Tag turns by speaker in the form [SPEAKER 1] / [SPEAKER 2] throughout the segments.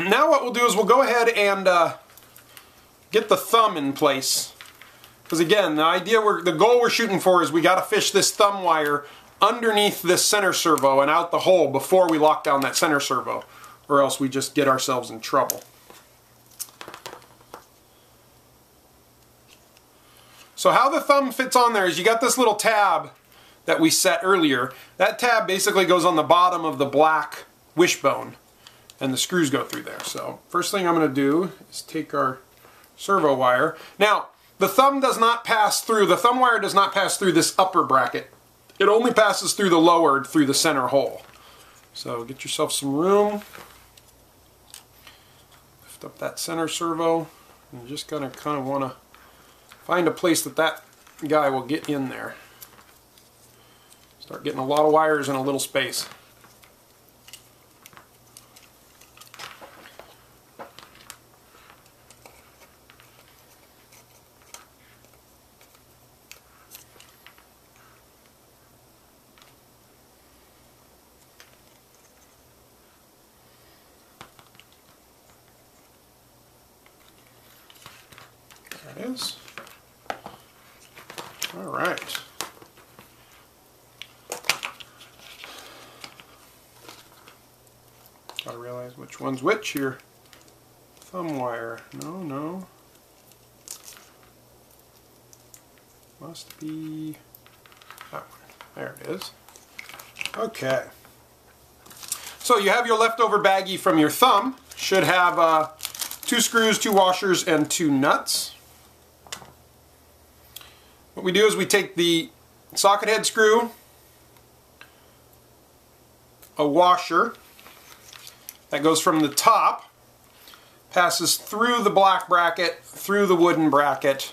[SPEAKER 1] Now what we'll do is we'll go ahead and get the thumb in place. Because again, the goal we're shooting for is we got to fish this thumb wire underneath this center servo and out the hole before we lock down that center servo, or else we just get ourselves in trouble. So how the thumb fits on there is you got this little tab that we set earlier. That tab basically goes on the bottom of the black wishbone, and the screws go through there. So first thing I'm going to do is take our servo wire. Now, the thumb does not pass through, the thumb wire does not pass through this upper bracket. It only passes through the lower, through the center hole. So get yourself some room. Lift up that center servo. And you're just going to kind of want to find a place that that guy will get in there. Start getting a lot of wires in a little space. There it is. All right. Gotta realize which one's which here. Thumb wire. No. Must be that one. There it is. Okay. So you have your leftover baggie from your thumb. Should have 2 screws, 2 washers, and 2 nuts. What we do is we take the socket head screw, a washer that goes from the top, passes through the black bracket, through the wooden bracket,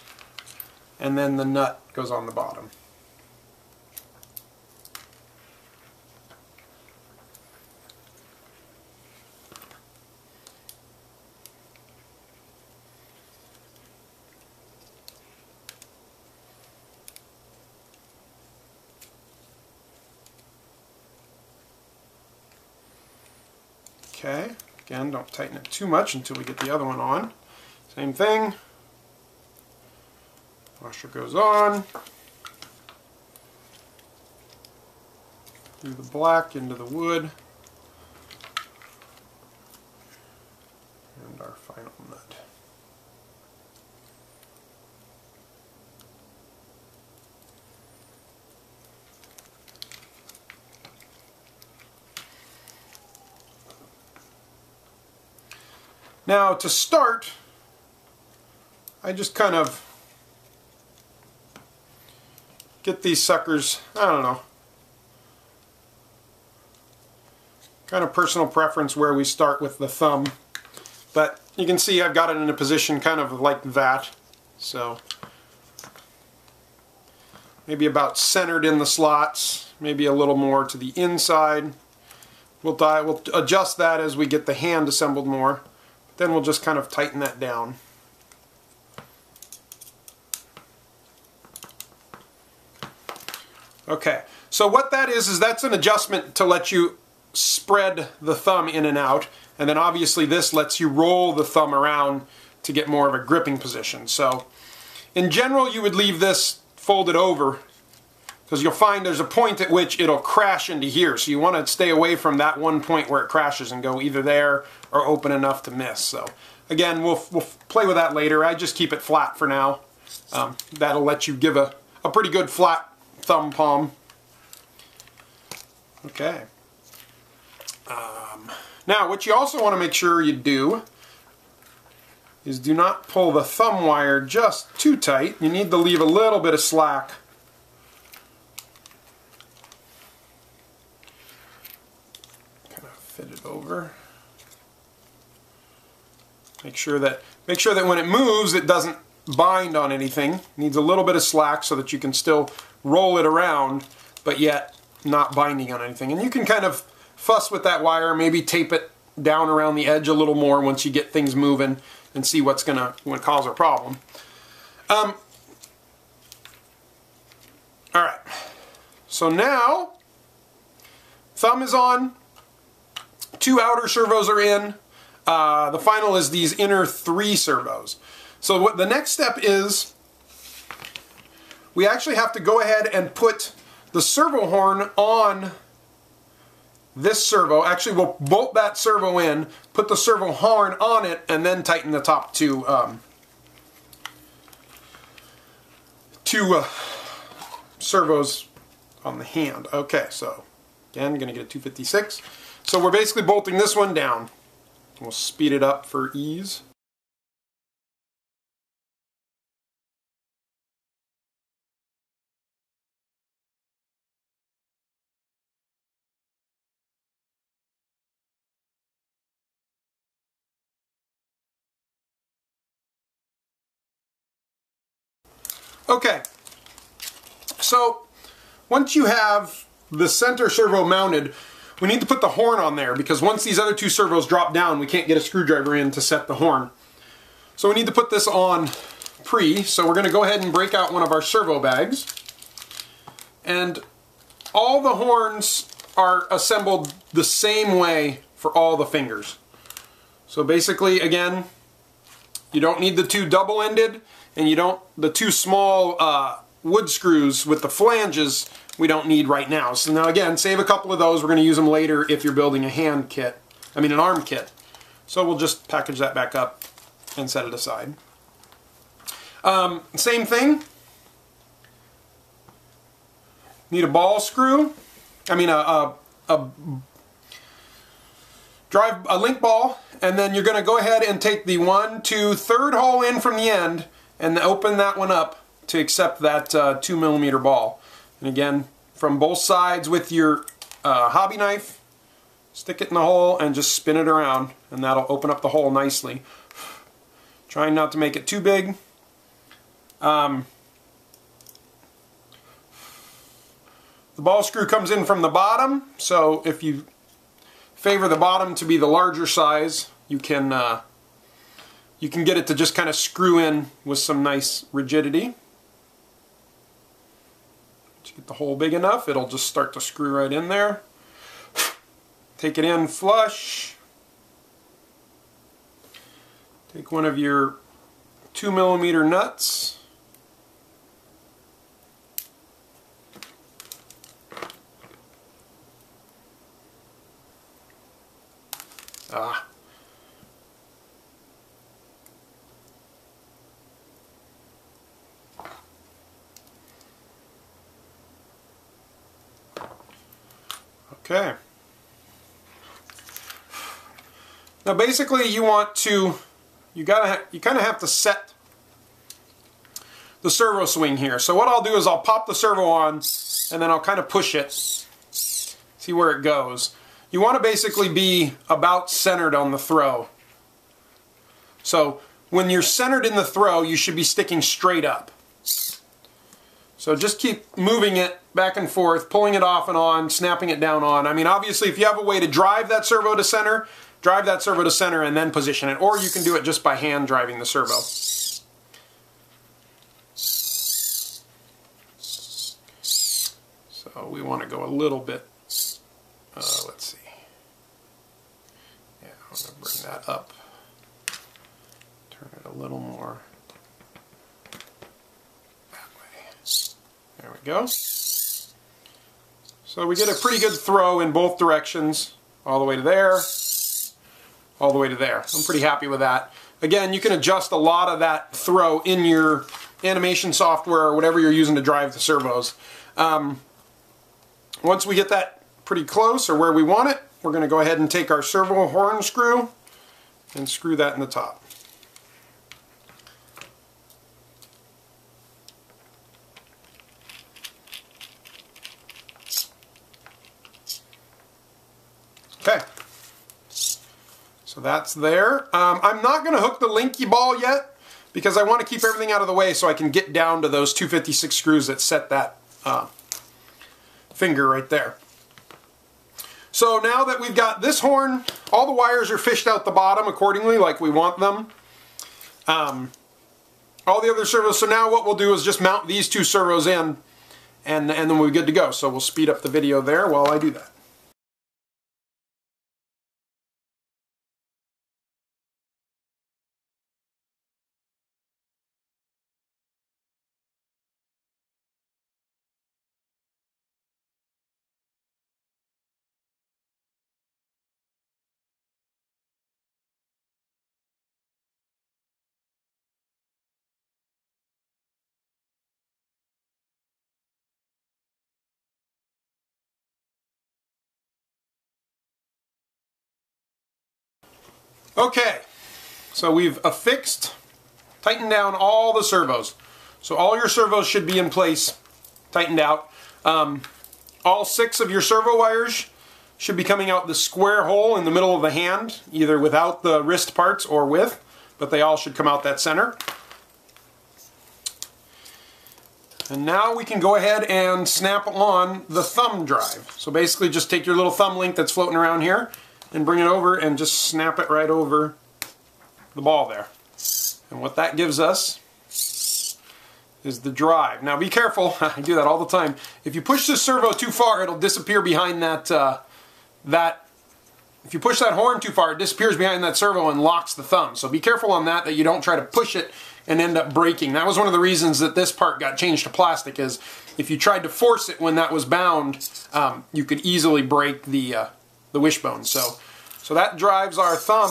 [SPEAKER 1] and then the nut goes on the bottom. Okay, again, don't tighten it too much until we get the other one on. Same thing. Washer goes on. Through the black into the wood. And our final nut. Now to start, I just kind of get these suckers, I don't know, kind of personal preference where we start with the thumb, but you can see I've got it in a position kind of like that, so maybe about centered in the slots, maybe a little more to the inside. We'll adjust that as we get the hand assembled more. Then we'll just kind of tighten that down. Okay, so what that is that's an adjustment to let you spread the thumb in and out, and then obviously this lets you roll the thumb around to get more of a gripping position. So in general you would leave this folded over, because you'll find there's a point at which it'll crash into here, so you want to stay away from that one point where it crashes and go either there or open enough to miss. So again, we'll play with that later. I just keep it flat for now. That'll let you give a pretty good flat thumb palm. Okay. Now what you also want to make sure you do is do not pull the thumb wire just too tight. You need to leave a little bit of slack. Fit it over. Make sure that when it moves it doesn't bind on anything. It needs a little bit of slack so that you can still roll it around but yet not binding on anything. And you can kind of fuss with that wire, maybe tape it down around the edge a little more once you get things moving and see what's going to cause a problem. Alright, so now thumb is on. 2 outer servos are in. the final is these inner 3 servos. So what the next step is, we actually have to go ahead and put the servo horn on this servo. Actually, we'll bolt that servo in, put the servo horn on it, and then tighten the top two servos on the hand. Okay, so again, you're going to get a 256. So we're basically bolting this one down. We'll speed it up for ease. Okay, so once you have the center servo mounted, we need to put the horn on there, because once these other 2 servos drop down, we can't get a screwdriver in to set the horn. So we need to put this on pre, so we're going to go ahead and break out one of our servo bags. And all the horns are assembled the same way for all the fingers. So basically, again, you don't need the 2 double-ended, and you don't, the 2 small wood screws with the flanges, we don't need right now. So now again, save a couple of those. We're going to use them later if you're building a hand kit, an arm kit. So we'll just package that back up and set it aside. Same thing. Need a ball screw. A link ball, and then you're going to go ahead and take the 1, 2, 3rd hole in from the end and open that one up to accept that 2mm ball. And again, from both sides with your hobby knife, stick it in the hole and just spin it around, and that'll open up the hole nicely. Trying not to make it too big. The ball screw comes in from the bottom, so if you favor the bottom to be the larger size, you can get it to just kind of screw in with some nice rigidity. Once you get the hole big enough, it'll just start to screw right in there. Take it in flush. Take one of your 2mm nuts. Okay. Now basically you kind of have to set the servo swing here. So what I'll do is I'll pop the servo on and then I'll kind of push it, see where it goes. You want to basically be about centered on the throw. So when you're centered in the throw, you should be sticking straight up. So just keep moving it back and forth, pulling it off and on, snapping it down on. I mean, obviously, if you have a way to drive that servo to center, drive that servo to center and then position it. Or you can do it just by hand driving the servo. So we want to go a little bit, let's see. Yeah, I'm going to bring that up. Turn it a little more. There we go. So we get a pretty good throw in both directions, all the way to there, all the way to there. I'm pretty happy with that. Again, you can adjust a lot of that throw in your animation software or whatever you're using to drive the servos. Once we get that pretty close or where we want it, we're going to go ahead and take our servo horn screw and screw that in the top. Okay, so that's there. I'm not going to hook the linky ball yet because I want to keep everything out of the way so I can get down to those 256 screws that set that finger right there. So now that we've got this horn, all the wires are fished out the bottom accordingly like we want them. All the other servos, so now what we'll do is just mount these 2 servos in and then we're good to go. So we'll speed up the video there while I do that. Okay, so we've affixed, tightened down all the servos. So all your servos should be in place, tightened out. All 6 of your servo wires should be coming out the square hole in the middle of the hand, either without the wrist parts or with, but they all should come out that center. And now we can go ahead and snap on the thumb drive. So basically just take your little thumb link that's floating around here and bring it over and just snap it right over the ball there. And what that gives us is the drive. Now be careful, I do that all the time. If you push this servo too far, it'll disappear behind if you push that horn too far, it disappears behind that servo and locks the thumb. So be careful on that you don't try to push it and end up breaking. That was one of the reasons that this part got changed to plastic, is if you tried to force it when that was bound, you could easily break the wishbone. So that drives our thumb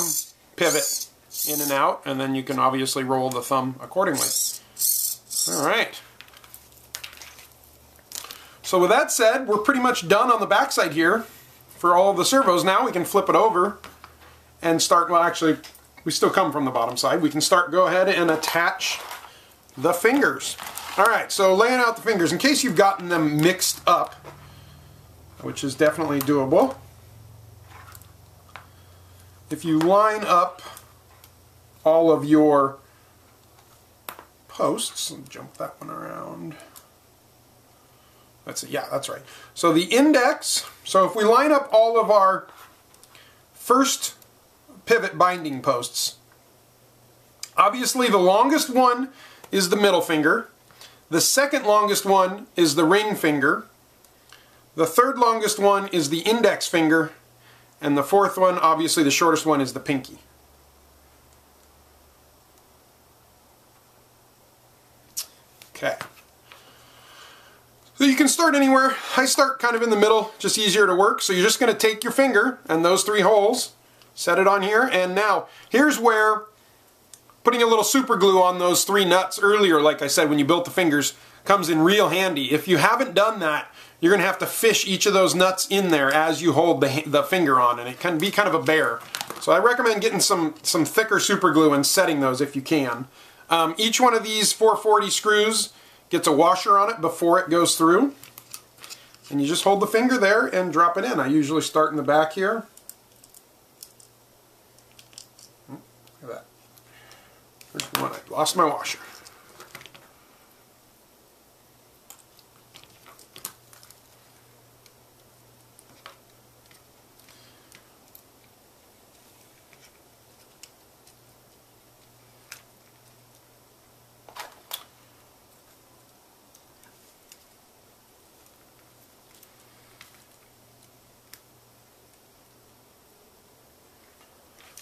[SPEAKER 1] pivot in and out, and then you can obviously roll the thumb accordingly. Alright. So with that said, we're pretty much done on the backside here for all of the servos. Now we can flip it over and start, well actually, we still come from the bottom side. We can go ahead and attach the fingers. Alright, so laying out the fingers, in case you've gotten them mixed up, which is definitely doable, if you line up all of your posts, and jump that one around. Let's see, yeah, that's right. So the index, so if we line up all of our first pivot binding posts, obviously the longest one is the middle finger, the second longest one is the ring finger, the third longest one is the index finger, and the fourth one, obviously the shortest one, is the pinky. Okay. So you can start anywhere. I start kind of in the middle, just easier to work. So you're just going to take your finger and those 3 holes, set it on here, and now here's where putting a little super glue on those 3 nuts earlier, like I said, when you built the fingers, comes in real handy. If you haven't done that, you're going to have to fish each of those nuts in there as you hold the finger on, and it can be kind of a bear. So I recommend getting some thicker super glue and setting those if you can. Each one of these 440 screws gets a washer on it before it goes through. And you just hold the finger there and drop it in. I usually start in the back here. Look at that. There's one. I lost my washer.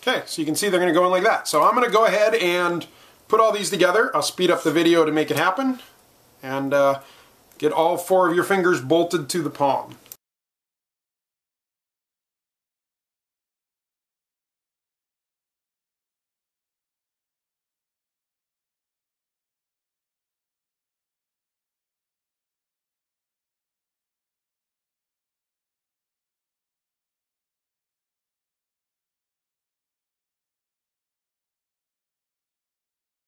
[SPEAKER 1] Okay, so you can see they're going to go in like that. So I'm going to go ahead and put all these together. I'll speed up the video to make it happen, and get all 4 of your fingers bolted to the palm.